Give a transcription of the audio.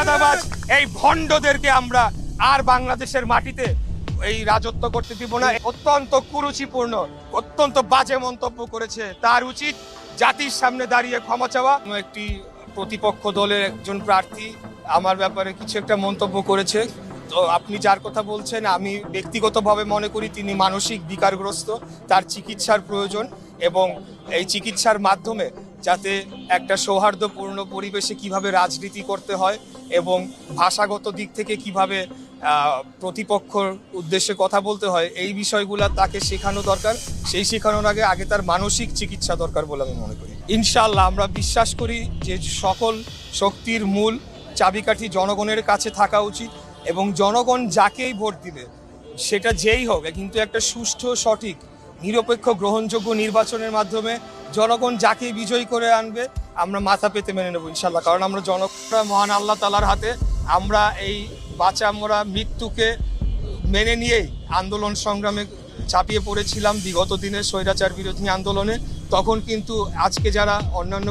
চাঁদাবাজ এই ভণ্ডদেরকে আমরা আর বাংলাদেশের মাটিতে এই রাজত্ব করতে দিব না। অত্যন্ত কুরুচিপূর্ণ, অত্যন্ত বাজে মন্তব্য করেছে। তার উচিত জাতির সামনে দাঁড়িয়ে ক্ষমা চাওয়া। একটি প্রতিপক্ষ দলের একজন প্রার্থী আমার ব্যাপারে কিছু একটা মন্তব্য করেছে। তো আপনি যার কথা বলছেন, আমি ব্যক্তিগতভাবে মনে করি তিনি মানসিক বিকারগ্রস্ত, তার চিকিৎসার প্রয়োজন এবং এই চিকিৎসার মাধ্যমে যাতে একটা সৌহার্দ্যপূর্ণ পরিবেশে কিভাবে রাজনীতি করতে হয় এবং ভাষাগত দিক থেকে কিভাবে প্রতিপক্ষর উদ্দেশ্যে কথা বলতে হয়, এই বিষয়গুলো তাকে শেখানো দরকার। সেই শেখানোর আগে তার মানসিক চিকিৎসা দরকার বলে আমি মনে করি। ইনশাআল্লাহ আমরা বিশ্বাস করি যে সকল শক্তির মূল চাবিকাঠি জনগণের কাছে থাকা উচিত এবং জনগণ যাকেই ভোট দিবে সেটা যেই হোক, কিন্তু একটা সুষ্ঠু, সঠিক, নিরপেক্ষ, গ্রহণযোগ্য নির্বাচনের মাধ্যমে জনগণ যাকেই বিজয়ী করে আনবে আমরা মাথা পেতে মেনে নেব ইনশাল্লাহ। কারণ আমরা জনগণরা মহান আল্লাহ তাআলার হাতে। আমরা এই বাঁচা মরা মৃত্যুকে মেনে নিয়েই আন্দোলন সংগ্রামে চাপিয়ে পড়েছিলাম বিগত দিনের স্বৈরাচার বিরোধী আন্দোলনে। তখন কিন্তু আজকে যারা অন্যান্য